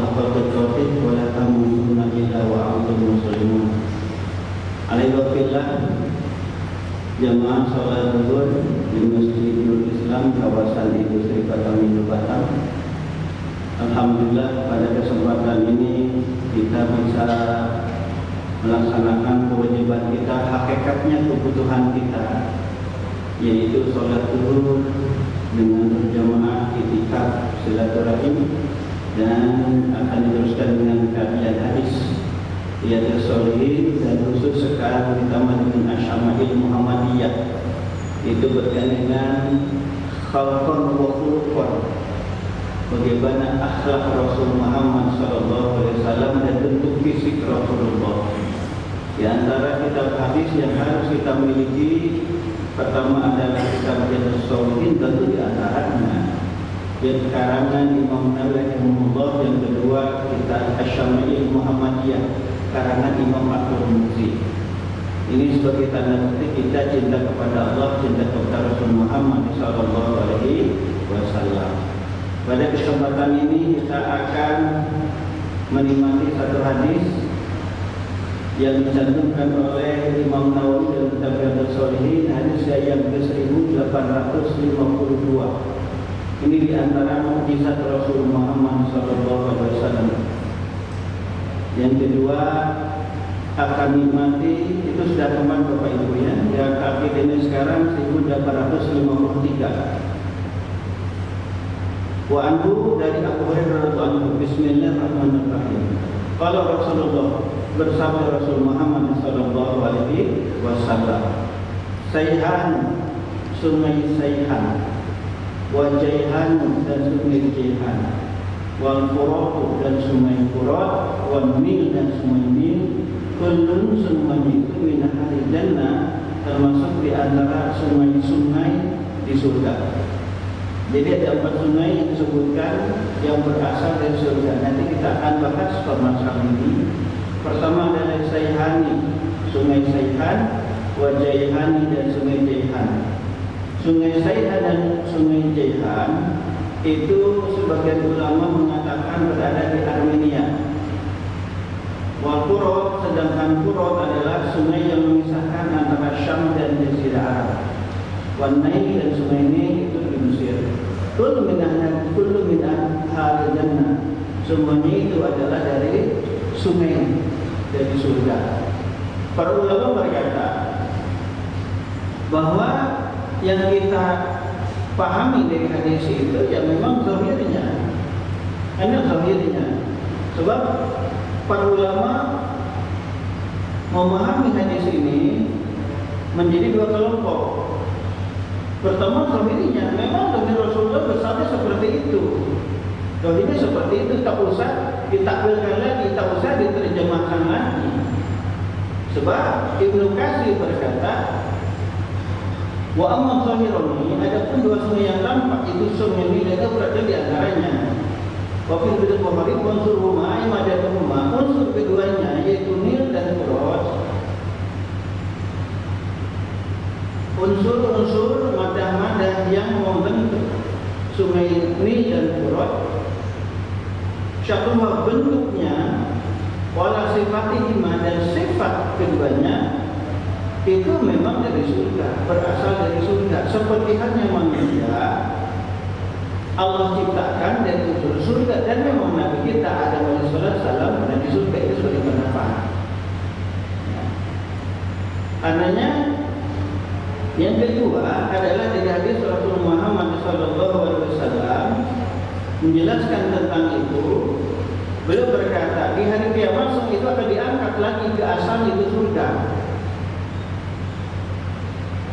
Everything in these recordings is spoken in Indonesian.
haqqa tuqatih wa la tamutunna illa wa antum muslimun. Alhamdulillah, jamaah salat zuhur di Masjidul Islam kawasan Industri Kota Mindu Batam. Alhamdulillah, pada kesempatan ini kita bisa melaksanakan kewajiban kita, hakikatnya kebutuhan kita, yaitu salat zuhur dengan berjamaah, i'tikaf, silaturahim, dan akan diteruskan dengan kajian hadis Riyadhus Shalihin, dan khusus sekarang ditambah dengan Asyama'il Muhammadiyah, itu berkaitan dengan khalqan wa khuluqan, bagaimana akhlak Rasul Muhammad SAW dan bentuk fisik Rasulullah. Di antara kitab hadis yang harus kita miliki, pertama adalah kitab Riyadhus Shalihin, tentu di antaranya yang karangan Imam Nawawi rahimahullah. Yang kedua kitab Asyama'il Muhammadiyah karangan Imam Abdul Muzi. Ini sebagai tanda bukti kita cinta kepada Allah, cinta kepada Rasul Muhammad SAW. Pada kesempatan ini kita akan menikmati satu hadis yang dicantumkan oleh Imam Nawawi dalam kitab Riyadhus Shalihin, hadis yang ke-1852. Ini di antara mukjizat Rasul Muhammad SAW. Yang kedua akan nikmati, itu sudah teman Bapak Ibu ya, yang kaki ini sekarang 1853. Wa anhu, dari Abu Hurairah radhiyallahu anhu, bismillahirrahmanirrahim. Qala Rasulullah, bersabda Rasul Muhammad sallallahu alaihi wasallam, Sayhan, sungai Sayhan, wa Jaihan, dan sungai Jaihan, wal Furat, dan sungai Furat, wal Nil, dan sungai Nil, kullun, semuanya itu min ahli jannah, termasuk di antara sungai-sungai di surga. Jadi ada 4 sungai yang disebutkan yang berasal dari surga. Nanti kita akan bahas permasalahan ini. Pertama adalah Sayhani, sungai Sayhan, wa Jaihani, dan sungai Jaihan. Sungai Sayhan dan sungai Jaihan itu sebagian ulama mengatakan berada di Armenia. Wal Furat, sedangkan Furat adalah sungai yang memisahkan antara Syam dan Jazirah Arab. Wan Nail, dan sungai Nil itu di Mesir. Kullu min ahli jannah, semuanya itu adalah dari sungai, dari surga. Para ulama berkata bahwa yang kita pahami dari hadis itu ya memang zahirnya, hanya zahirnya. Sebab para ulama memahami hadis ini menjadi 2 kelompok. Pertama zahirnya, memang Nabi Rasulullah bersabda seperti itu. Zahirnya seperti itu, tak usah ditakwilkan lagi, tak usah diterjemahkan lagi. Sebab Ibnu Katsir berkata, wa amma zahirani, adapun 2 sungai yang tampak itu sungai Nil itu berada di antaranya. Wa fil Bukhari unsur rumah imadatuhuma, unsur keduanya yaitu Nil dan Furat. Unsur-unsur madah-madah yang membentuk sungai Nil dan Furat, syatuha, bentuknya, wala sifatihima, dan sifat keduanya itu memang dari surga, berasal dari surga. Seperti halnya manusia, Allah ciptakan dari unsur surga, dan memang Nabi kita Adam alaihissalam berada di surga. Itu sebagai pendapat. Ananya yang kedua adalah dari hadis Rasul Muhammad SAW menjelaskan tentang itu. Beliau berkata, di hari kiamat semua itu akan diangkat lagi ke asal, itu surga.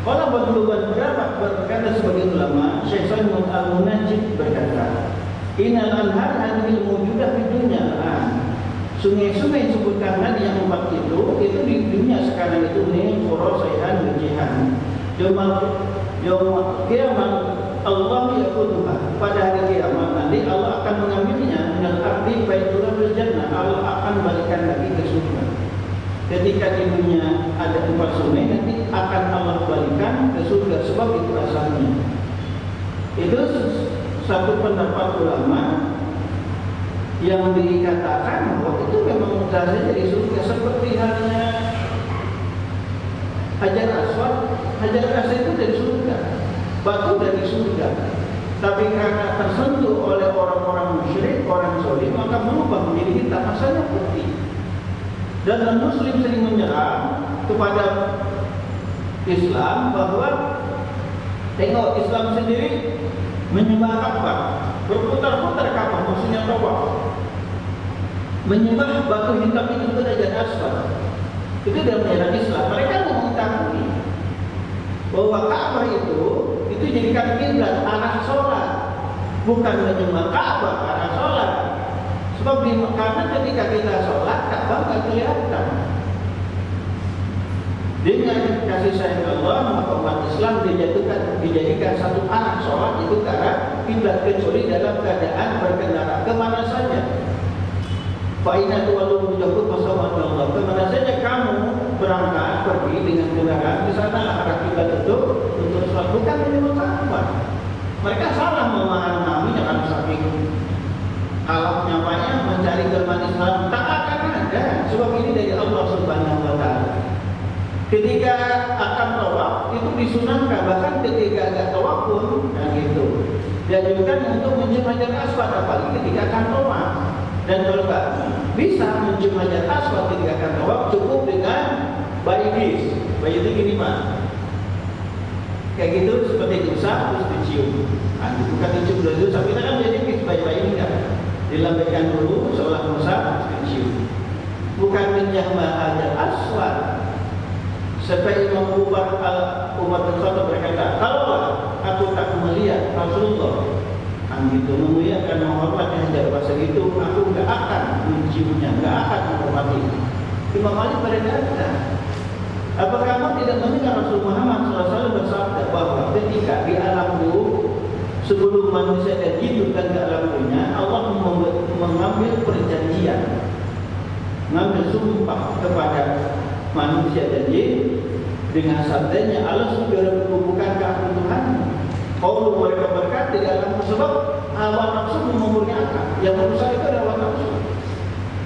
Kalau berubah berkata sebagai ulama, Syekh Salim Al-Munajjid berkata, Innal anhar hadhil mawjudah fi dunya al-an. Sungai-sungai disebutkan tadi yang 4 itu di dunia sekarang itu Nil, Furat, Sayhan, dan Jaihan. Yaumul kiamat Allah yaquduha, pada hari kiamat nanti Allah akan mengambilnya minal ardi baitul jannah, Allah akan balikan lagi ke surga. Ketika di dunia ada 4 sungai, nanti akan Allah balikan ke surga, sebab itu asalnya. Itu satu pendapat ulama yang dikatakan bahwa itu memang dasarnya dari surga, seperti halnya Hajar Aswad. Hajar Aswad itu dari surga, batu dari surga. Tapi karena tersentuh oleh orang-orang musyrik, orang zalim, maka berubah menjadi hitam, asalnya putih. Dan non-muslim sering menyerang kepada Islam bahwa tengok Islam sendiri menyembah Ka'bah, berputar-putar Ka'bah, maksudnya tawaf, menyembah batu hitam itu Hajar Aswad. Itu dalam menyerang Islam. Mereka mengetahui bahwa Ka'bah itu jadikan kiblat arah sholat, bukan menyembah Ka'bah arah sholat. Sebab karena ketika kita sholat, Ka'bah tidak kelihatan. Dengan kasih sayang Allah, maka umat Islam dijadikan satu arah sholat, itu ke arah kiblat, kecuali dalam keadaan berkendara kemana saja. Fa'ina tuwalu wujuhakum fasawwatu Allah. Kemana saja kamu berangkat pergi dengan kendaraan, di sana arah kiblat itu untuk sholat, bukan menyembah Ka'bah. Mereka salah memahami dengan saking kalapnya banyak mencari kelemahan Islam. Tak akan ada, sebab ini dari Allah Subhanahu wa Ta'ala. Ketika akan tawaf itu disunahkan, bahkan ketika agak tawaf pun gitu dianjurkan untuk mencium Hajar Aswad, apalagi ketika akan tawaf. Dan kalau nggak bisa mencium Hajar Aswad ketika akan tawaf, cukup dengan bayi itu gini Pak, kayak gitu, seperti diusap terus dicium. Bukan dicium dulu, tapi kita kan jadi bayi ini kan dilambaikan dulu seolah mengusap terus dicium. Bukan menyembah Hajar Aswad. Sampai Imam Umar bin Khattab berkata, kalaulah aku tak melihat Rasulullah gitu memuliakan menghormati Hajar Aswad itu, aku enggak akan menciumnya, enggak akan menghormati. Imam Ali berkata, apa kamu tidak mendengar Rasul Muhammad SAW bersabda bahwa ketika di alam ruh, sebelum manusia dan hidup dan ke alam dunia, Allah mengambil perjanjian, mengambil sumpah kepada manusia dan jin dengan sabdanya, Allah sudah bukan aku Tuhan. Kalau mereka berkata di alam sebab hawa nafsu memurniakan, yang merusak itu adalah hawa nafsu.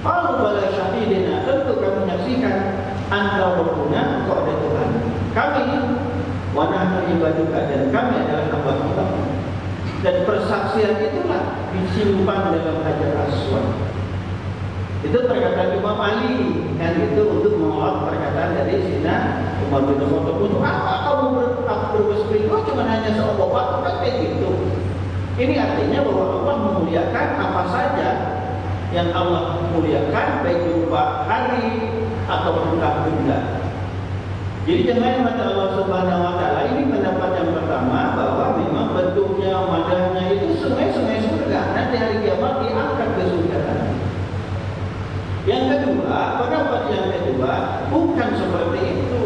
Kalau bala syahidina, tentu kami menyaksikan anta rabbuna, kau ada Tuhan kami, wa nahnu ibaduka, dan kami adalah hamba-Mu. Dan persaksian itulah disimpan dalam Hajar Aswad. Itu perkataan Imam Ali, kan itu untuk menolak perkataan dari Sayyidina Umar bin Khattab. Untuk apa kamu bersekutu cuma hanya seolah batu, kan kayak gitu. Ini artinya bahwa Allah memuliakan apa saja yang Allah muliakan, baik berupa hari ataupun benda. Jadi jangan mata Allah Subhanahu wa Ta'ala, ini pendapat yang pertama, bahwa memang bentuknya, wadahnya itu sungai-sungai surga. Nanti hari kiamat diangkat ke surga. Yang kedua, pendapat yang kedua bukan seperti itu.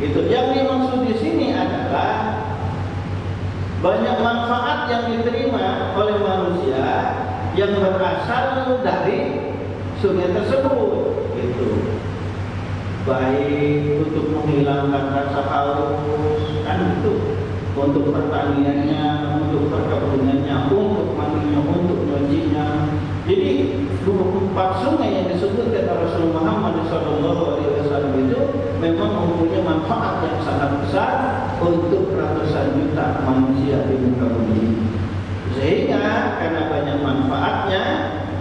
Itu yang dimaksud di sini adalah banyak manfaat yang diterima oleh manusia yang berasal dari sungai tersebut. Itu baik untuk menghilangkan rasa haus, kan itu, untuk pertaniannya, untuk perkebunannya, untuk mandinya, untuk nyucinya. Jadi 24 sungai yang disebutkan oleh Rasulullah Muhammad SAW itu memang mempunyai manfaat yang sangat besar untuk ratusan juta manusia di muka bumi. Sehingga karena banyak manfaatnya,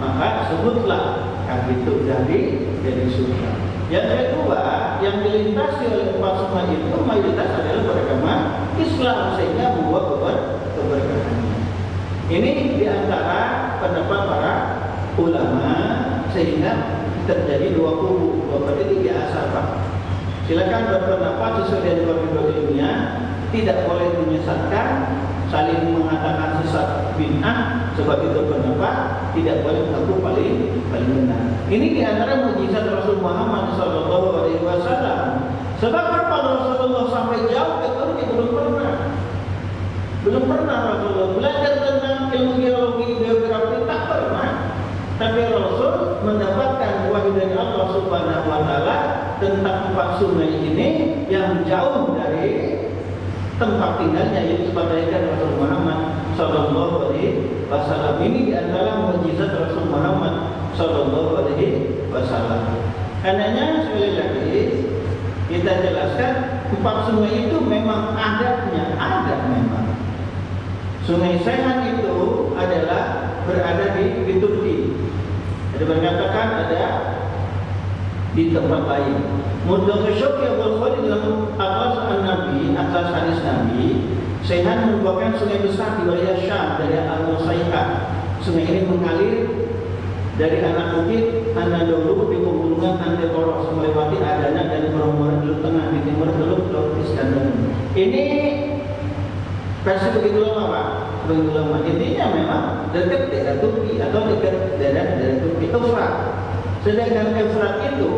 maka sebutlah itu dari surga. Yang kedua, yang dilintasi oleh 4 sungai itu mayoritas adalah beragama Islam, sehingga membawa keberkahan. Ini diantara pendapat para ulama, sehingga terjadi dua kubu, berarti 3 asal. Silakan berpendapat sesuai dengan koridor ilmiah, tidak boleh menyesatkan, saling mengatakan sesat bid'ah, sebab itu pendapat tidak boleh mengaku paling benar. Ini diantara mukjizat Rasul Muhammad SAW. Sebab kapal Rasulullah sampai jauh ke Turki belum pernah Rasulullah belajar tentang ilmu geologi, geografi, tak pernah. Tapi Rasul mendapatkan wahyu dari Allah Subhanahu wa Ta'ala tentang 4 sungai ini yang jauh dari tempat tinggalnya, yaitu sebagaimana Rasul Muhammad Sallallahu Alaihi Wasallam. Ini diantara mukjizat Rasul Muhammad Sallallahu Alaihi Wasallam. Karenanya sekali lagi kita jelaskan 4 sungai itu memang adatnya ada memang. Sungai Seyhan itu adalah berada di Turki. Ada mengatakan ada di tempat lain. Mudzakkar Abdul Khalid dalam Atlas An-Nabi, Atlas Hadis Nabi, Seyhan merupakan sungai besar di wilayah Syam dari Al-Musaiqah. Sungai ini mengalir dari anak bukit Anadolu di pegunungan Antetoros melewati Adana dan Koromora di tengah di timur Teluk Laut Iskandar. Ini versi begitu lama Pak, begitu lama. Intinya memang dekat daerah Turki atau dekat daerah Turki Efrat. Sedangkan Efrat itu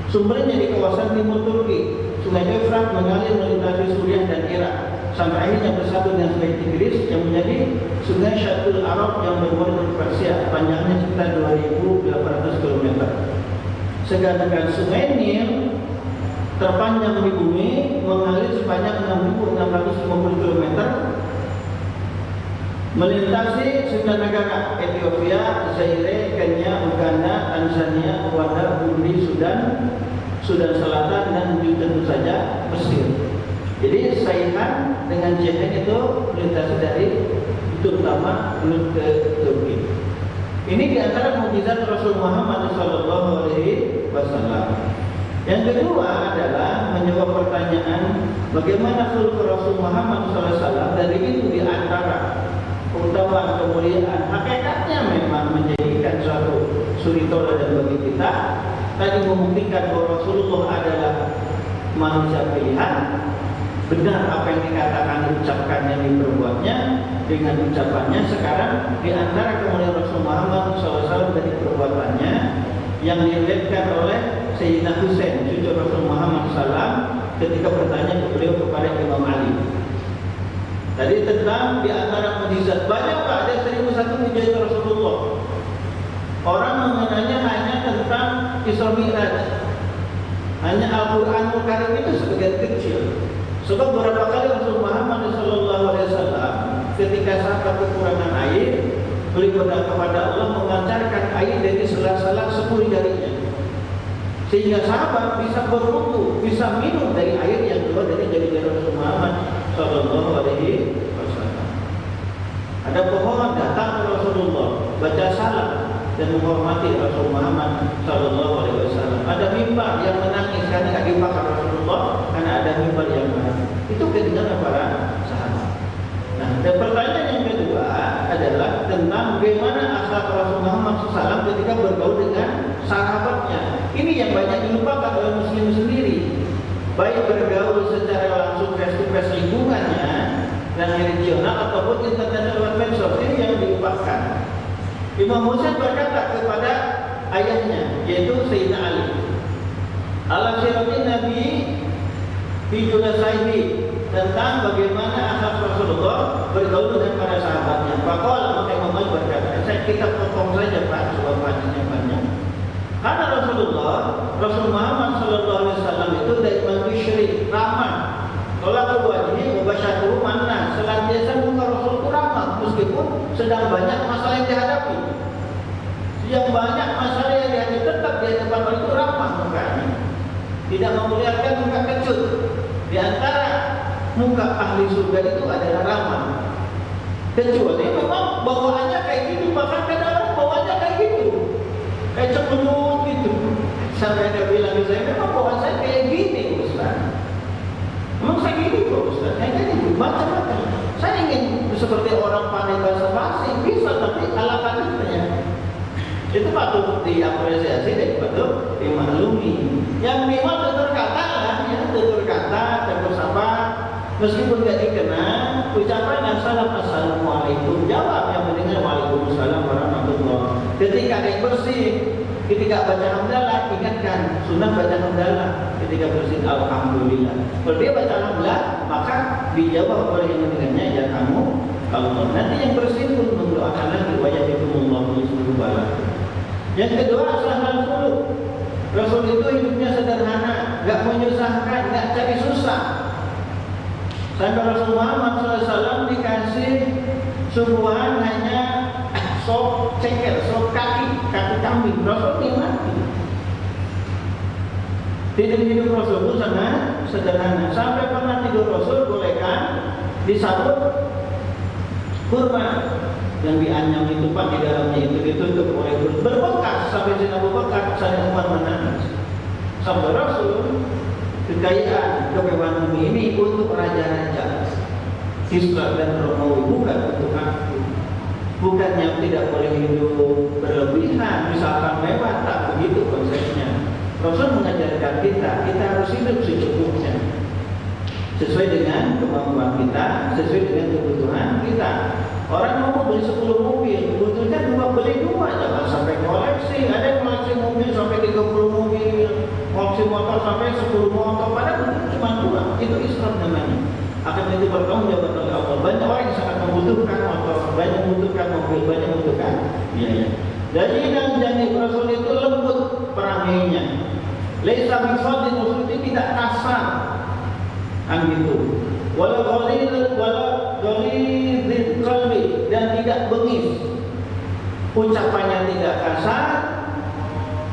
sumbernya di kawasan timur Turki. Sungai Efrat mengalir melintasi Suriah dan Irak sampai akhirnya bersatu dengan Sungai Tigris yang menjadi Sungai Syatul Arab yang bermuara di Persia, panjangnya sekitar 2.800 km. Sedangkan Sungai Nil terpanjang di bumi mengalir sepanjang 6.650 km melintasi 9 negara: Ethiopia, Zaire, Kenya, Uganda, Tanzania, Rwanda, Burundi, Sudan Selatan, dan tentu saja Mesir. Jadi Seyhan dengan Seyhan itu melintasi dari terutama menuju ke Turki. Ini diantara mukjizat Rasul Muhammad Sallallahu Alaihi Wasallam. Yang kedua adalah menjawab pertanyaan bagaimana khulq Rasul Muhammad SAW. Dari itu diantara keutamaan kemuliaan hakikatnya memang menjadikan suatu suri tauladan bagi kita. Tadi membuktikan bahwa Rasulullah adalah manusia pilihan. Benar apa yang dikatakan, diucapkannya, diperbuatnya dengan ucapannya. Sekarang diantara kemuliaan Rasul Muhammad SAW dari perbuatannya yang diriwayatkan oleh Sayyidina Husain, cucu Rasul Muhammad SAW, ketika bertanya ke beliau kepada Imam Ali. Tadi tentang di antara mukjizat banyak Pak, ada 1001 mukjizat Rasulullah. Orang mengenanya hanya tentang Isra Mi'raj. Hanya Al-Qur'anul Karim itu sebagian kecil. Sebab beberapa kali Rasul Muhammad SAW ketika sahabat kekurangan air, beliau berdoa kepada Allah memancarkan air dari sela-sela 10 jarinya, sehingga sahabat bisa berwudu, bisa minum dari air yang keluar dari jari-jari Rasul Muhammad SAW. Ada pohon datang ke Rasulullah, baca salam dan menghormati Rasul Muhammad SAW. Ada mimbar yang menangis karena tidak dipakai Rasulullah, karena ada mimbar yang menangis. Itu kedengaran para sahabat. Nah, dan pertanyaan yang kedua adalah tentang bagaimana akhlak Rasul Muhammad SAW ketika bergaul dengan sahabatnya. Ini yang banyak dilupakan oleh Muslim sendiri. Baik bergaul secara langsung face to face lingkungannya dan regional ataupun internasional medsos, ini yang dilupakan. Imam Husain berkata kepada ayahnya, yaitu Sayyidina Ali, ala siratin Nabi fi julasaihi, tentang bagaimana akhlak Rasulullah bergaul dengan para sahabatnya. Faqala, maka Imam Ali berkata, kita potong saja Pak, sebab hadisnya banyak. Karena Rasul Muhammad SAW itu dari manusia ramah. Tolak wajhi wabasyatuhu manna, senantiasa muka Rasul itu ramah meskipun sedang banyak masalah yang dihadapi. Yang banyak masalah yang dihadapi tetap di depan itu ramah mukanya. Tidak memuliakan muka kecut. Di antara muka ahli surga itu adalah ramah. Kecuali memang bawaannya kayak gitu, bahkan kadang bawaannya kayak gitu, kayak cemberut gitu. Sampai dia bilang ke saya, memang bawaan saya kayak gini Ustaz. Memang saya gini kok Ustaz, kayak gini, macam-macam. Saya ingin seperti orang pandai bahasa basi, bisa, tapi ala kadarnya. Itu patut diapresiasi dan patut dimaklumi. Yang minimal tutur kata lah, ya, tutur kata, tutur sapa, meskipun tidak dikenal, ucapan assalamualaikum, jawab yang mendengar waalaikumsalam warahmatullah. Ketika ada yang bersih, ketika baca hamdalah, ingatkan sunnah baca hamdalah. Ketika bersih, alhamdulillah. Kalau dia baca alhamdulillah, maka dijawab oleh yang mendengarnya, ya kamu Allah. Nanti yang bersih pun mendoakan lagi, wajahkumullah yusuf balak. Yang kedua, aslahal khuluq. Rasul itu hidupnya sederhana, enggak menyusahkan, enggak cari susah. Sampai Rasul Muhammad SAW dikasih Subuhan hanya sop ceker, sop kaki kambing. Rasul dia mati. Tidur Rasul itu sangat sederhana. Sampai pernah tidur Rasul bolehkan disabut kurma yang dianyam itu Pak, di dalamnya itu ditutup oleh berbekas sampai Sayyidina Abu Bakar, Sayyidina Umar menangis. Sabda Rasul, kekayaan kemewahan bumi ini untuk raja-raja Isra dan Romawi, bukan untuk aku. Bukannya tidak boleh hidup berlebihan, misalkan mewah, tak begitu konsepnya. Rasul mengajarkan kita harus hidup secukupnya, sesuai dengan kemampuan kita, sesuai dengan kebutuhan kita. Orang mau beli 10 mobil, butuhnya beli 2, jangan sampai koleksi. Ada yang koleksi mobil sampai 30 mobil, koleksi motor sampai 10 motor, padahal cuma 2. Itu israf namanya. Akan itu bertanggung jawab oleh Allah. Banyak orang yang sangat membutuhkan motor, banyak membutuhkan mobil, banyak membutuhkan biaya. Jadi dan janji Rasul itu lembut peranginya. Laisa bifadil, Rasul itu tidak kasar, kan gitu. Walau ghalidul qalbi, dan tidak bengis. Ucapannya tidak kasar,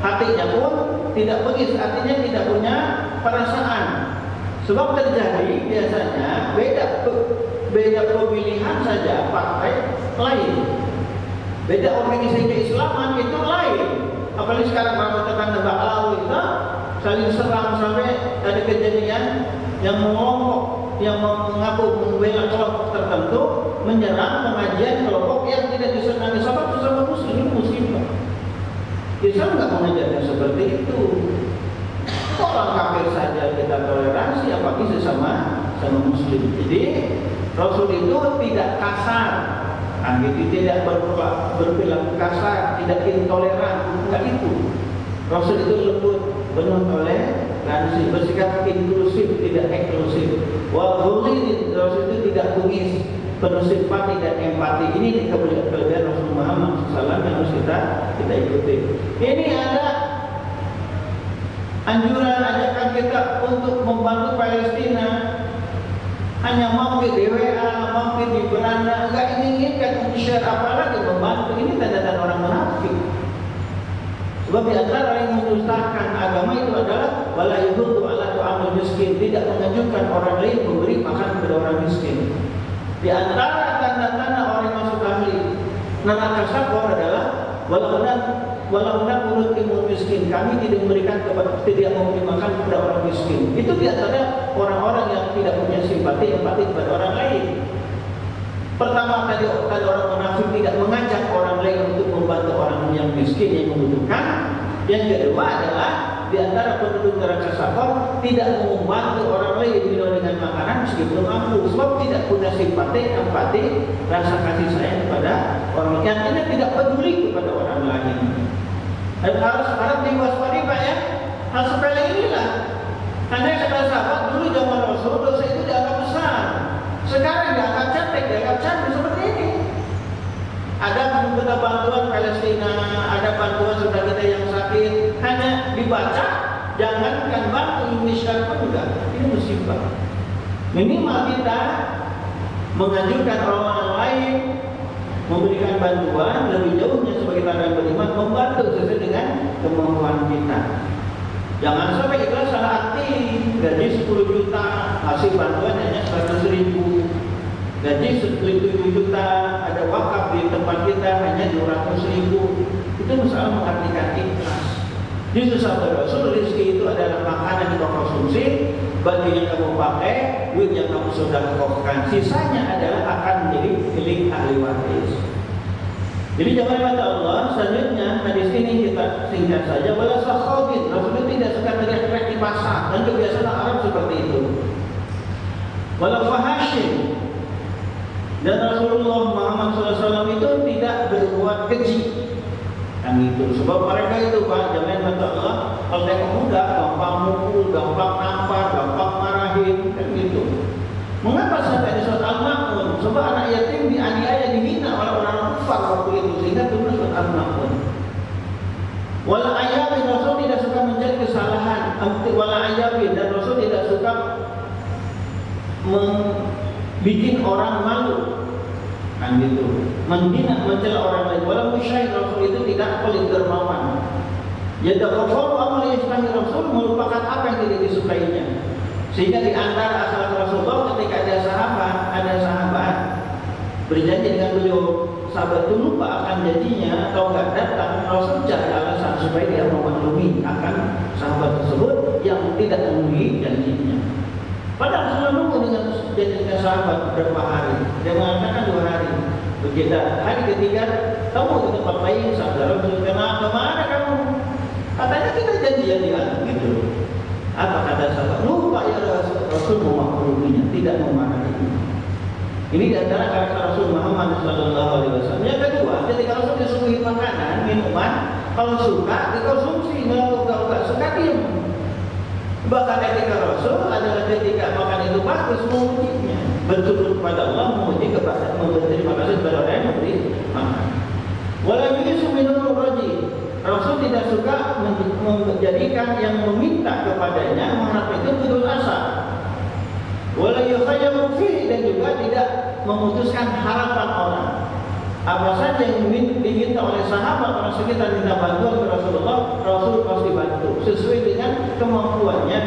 hatinya pun tidak bengis, artinya tidak punya perasaan. Sebab terjadi biasanya beda pemilihan saja partai lain, beda organisasi keislaman itu lain. Apalagi sekarang kalau tentang Baklawi itu saling serang sampai ada kejadian yang mengelompok, yang mengaku membela kelompok tertentu menyerang pengajian kelompok yang tidak disenangi sesama muslim. Islam nggak mengajarkan seperti itu. Orang kafir saja kita toleransi, apalagi sesama muslim. Jadi Rasul itu tidak kasar, tidak berperilaku kasar, tidak intoleran, enggak itu. Rasul itu lembut, penuh toleransi, bersikap inklusif, tidak eksklusif. Wal-ghulid, Rasul itu tidak bengis, penuh simpati dan empati. Ini kelebihan Rasul Muhammad SAW yang harus kita ikuti. Ini ada anjuran, ajakan kita untuk membantu Palestina. Hanya mampir di WA, mampir di beranda, enggak inginkan share apalagi membantu. Ini tanda-tanda orang munafik. Sebab di antara yang mendustakan agama itu adalah wala yuhuddu ala tu'amil miskin, tidak mengajukan orang lain memberi makan kepada orang miskin. Di antara tanda-tanda orang masuk ahli neraka sakor adalah walau menurut imun miskin, kami tidak memberi makan kepada orang miskin. Itu di antara orang-orang yang tidak punya simpati, empati kepada orang lain. Pertama tadi orang munafik tidak mengajak orang lain untuk membantu orang yang miskin yang membutuhkan. Yang kedua adalah di antara penduduk neraka sakor tidak membantu orang lain minum dengan makanan meskipun mampu, sebab tidak punya simpati, empati, rasa kasih sayang kepada orang yang tidak peduli kepada orang lain. Dan harus diwaspadai Pak ya. Hal sepele inilah. Karena kata sahabat dulu zaman Rasul dosa itu dianggap besar. Sekarang dianggap cantik seperti ini. Ada kita bantuan Palestina, ada bantuan saudara kita yang sakit, hanya dibaca, jangankan bantu Indonesia pun enggak. Ini musibah. Minimal kita mengajukan orang lain memberikan bantuan, lebih jauhnya sebagai tanda beriman membantu sesuai dengan kemampuan kita. Jangan sampai ikhlas salah hati, gaji 10 juta, hasil bantuan hanya 100.000. Gaji 7 juta, ada wakaf di tempat kita hanya 200.000. Itu masalah mengartikan ikhlas. Justru sabda Rasul, rezeki itu adalah makanan yang kau konsumsi, baju yang kamu pakai, duit yang kamu sudah kokkan. Sisanya adalah akan menjadi milik ahli waris. Jadi jangan kata Allah. Selanjutnya hadis ini kita singkat saja. Wala sakhawin, Rasul itu tidak suka teriak-teriak di pasar, dan kebiasaan Arab seperti itu. Wala fahashin, dan Rasulullah Muhammad SAW itu tidak berbuat keji. Yang itu sebab mereka itu Pak, jangan kata Allah, kalau tengok muda gampang mukul, gampang nampar, gampang marahin, kan gitu. Mengapa sampai di surat Al-Ma'un? Sebab anak yatim dianiaya, dihina oleh orang kafir waktu itu, sehingga turun surat Al-Ma'un. Wala ayabin, Rasul tidak suka mencari kesalahan. Wala ayabin, dan Rasul tidak suka membuat orang malu. Nah kan gitu. Menghina, mencela orang lain. Walaupun syahid Rasul itu tidak pelit dermawan. Yadakhafaru amal yastahi Rasul, melupakan apa yang tidak disukainya. Sehingga di antara akhlak Rasulullah ketika ada sahabat berjanji dengan beliau, sahabat itu lupa akan janjinya atau enggak datang, Rasul cari alasan supaya dia memaklumi akan sahabat tersebut yang tidak memenuhi janjinya. Padahal sudah nunggu dengan janjinya sahabat beberapa hari. Dia mengatakan 2 hari. Begitu hari ketiga, kamu ke tempat lain, saudara Rasul, kemana kamu? Katanya kita janjian di atas gitu. Apa kata sahabat? Lupa ya Rasul memakluminya, tidak memarahinya. Ini di antara karakter Rasul Muhammad SAW. Yang kedua, ketika Rasul disuguhi makanan, minuman, kalau suka dikonsumsi, kalau enggak suka diam. Bahkan ketika Rasul adalah ketika makan itu bagus, memujinya, bersyukur kepada Allah, memuji kepada, berterima kasih kepada orang yang memberi makan. Walau yusu minum roji, Rasul tidak suka menjadikan yang meminta kepadanya mengharap itu putus asa. Walau yukhayyamu fihi, dan juga tidak memutuskan harapan orang. Apa saja yang diminta oleh sahabat, orang sekitar minta bantuan ke Rasulullah, Rasul pasti bantu sesuai dengan kemampuannya.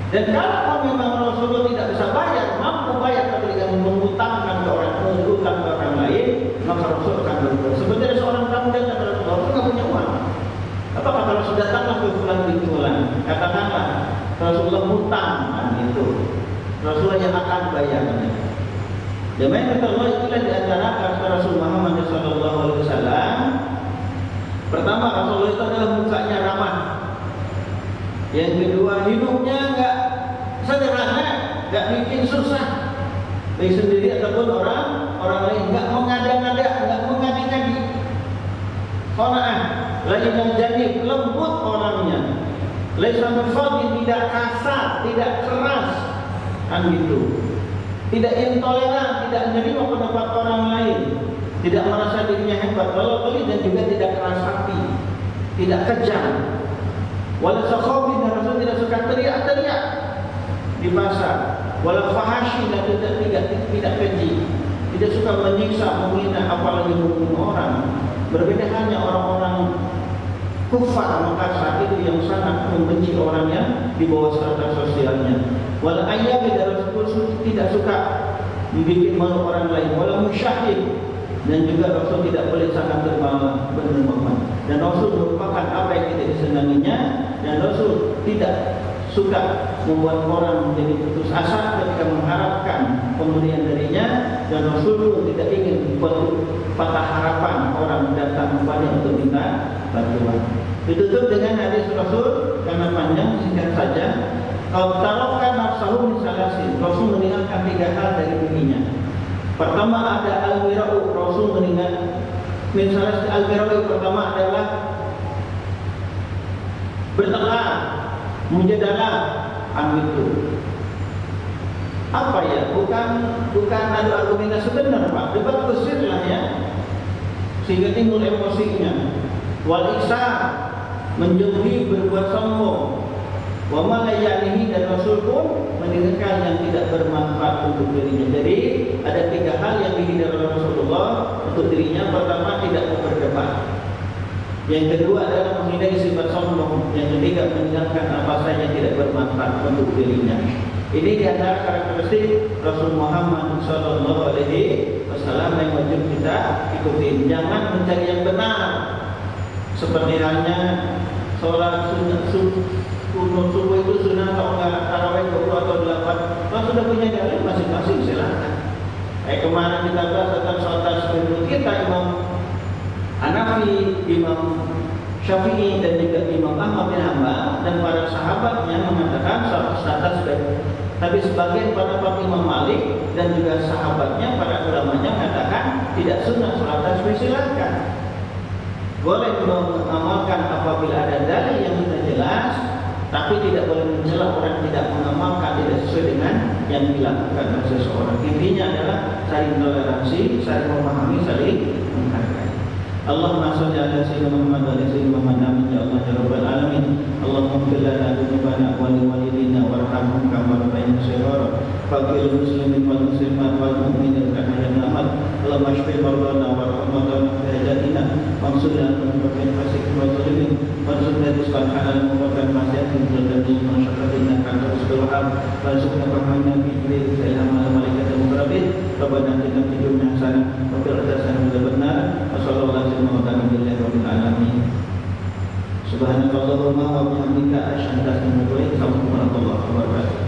Dan kalau memang Rasulullah tidak bisa bayar, mampu bayar tapi dengan mengutangkan ke orang lain, maka Rasul akan berbuat. Sebenarnya seorang tamu datang ke Rasulullah, Rasul tidak punya uang. Apa kata Rasul, datanglah ke fulan bin fulan, katakanlah Rasulullah hutang, itu Rasulullah yang akan bayarnya. Jemaah kata Allah, itulah di antara karakter Rasul Muhammad SAW. Pertama, Rasulullah itu adalah mukanya ramah. Yang kedua, hidupnya enggak sederhana, enggak bikin susah baik sendiri ataupun orang lain, enggak mengada-ngada, enggak mengadi-ngadi. Qanaah, lain janib, lembut orangnya. Laisa bifadhi, tidak kasar, tidak keras, kan gitu. Tidak intoleran, tidak menerima pendapat orang lain, tidak merasa dirinya hebat, walau dan juga tidak keras hati, tidak kejam. Walau sakhabi, dan Rasul tidak suka teriak-teriak di pasar. Walau fahashi, dan tidak keji, tidak suka menyiksa, menghina, apalagi membunuh orang. Berbeda halnya orang-orang kufar Makassar itu yang sangat membenci orang yang di bawah strata sosialnya. Walau ayat dan Rasul tidak suka membuat malu orang lain. Walau musyahid, dan juga Rasul tidak boleh sangat berdermawan. Dan Rasul merupakan apa yang tidak disenanginya, dan Rasul tidak suka membuat orang menjadi putus asa ketika mengharapkan pemberian darinya, dan Rasul pun tidak ingin membuat patah harapan orang datang kepada untuk minta bantuan. Ditutup dengan hadis Rasul karena panjang, singkat saja. Kalau taruhkan nafsahu misalasin, Rasul meninggalkan 3 hal dari dirinya. Pertama ada al-wira'u, Rasul meninggalkan misalnya al-wira'u. Pertama adalah bertengkar, mujadalah, itu. Apa ya? Bukan adu argumentasi benar, Pak. Debat kusir lah ya, sehingga timbul emosinya. Wal ihsan, menjauhi berbuat sombong. Wa ma la ya'nihi, dan Rasul pun meninggalkan yang tidak bermanfaat untuk dirinya. Jadi ada 3 hal yang dihindari oleh Rasulullah untuk dirinya. Pertama, tidak mau berdebat. Yang kedua adalah menghindari sifat sombong. Yang ketiga, meninggalkan apa saja yang tidak bermanfaat untuk dirinya. Ini di antara karakteristik Rasul Muhammad SAW yang wajib kita ikuti. Jangan mencari yang benar, seperti halnya sholat kunut subuh itu sunnah atau enggak, tarawih 20 atau 8. Kalau sudah punya dalil masing-masing silakan. Kemarin kita bahas tentang sholat tasbih kita, Imam Hanafi, Imam Syafi'i, dan juga Imam Ahmad bin Hanbal dan para sahabatnya mengatakan sholat tasbih. Tapi sebagian pendapat Imam Malik dan juga sahabatnya, para ulamanya mengatakan tidak sunnah sholat tasbih, silakan. Boleh mengamalkan apabila ada dalil yang sudah jelas, tapi tidak boleh mencela orang tidak mengamalkan, tidak sesuai dengan yang dilakukan oleh seseorang. Intinya adalah saling toleransi, saling memahami, saling menghargai. Allahumma shalli ala sayyidina Muhammad wa ala sayyidina Muhammad amin ya Allah ya rabbal alamin. Allahumma ighfir lana dzunubana wa li walidina warhamhum kama rabbayana shighara. Faqil muslimin wal muslimat wal mu'minin kama yanamal. Allahumma shfi mardana warham mardana fi hajatina wansurna min bakin fasik wa zalimin wansurna rizqan halal mubarak masyatin dzalladin wa syakatina kanta usbulham wansurna rahmana fi dhil amal malaikat muqarrabin. Rabbana atina fid dunya hasanah wa fil akhirati hasanah wa qina adzabannar. Subhanakallahumma wa bihamdika asyhadu an la ilaha illa anta astaghfiruka wa atubu ilaik. Assalamualaikum warahmatullahi wabarakatuh.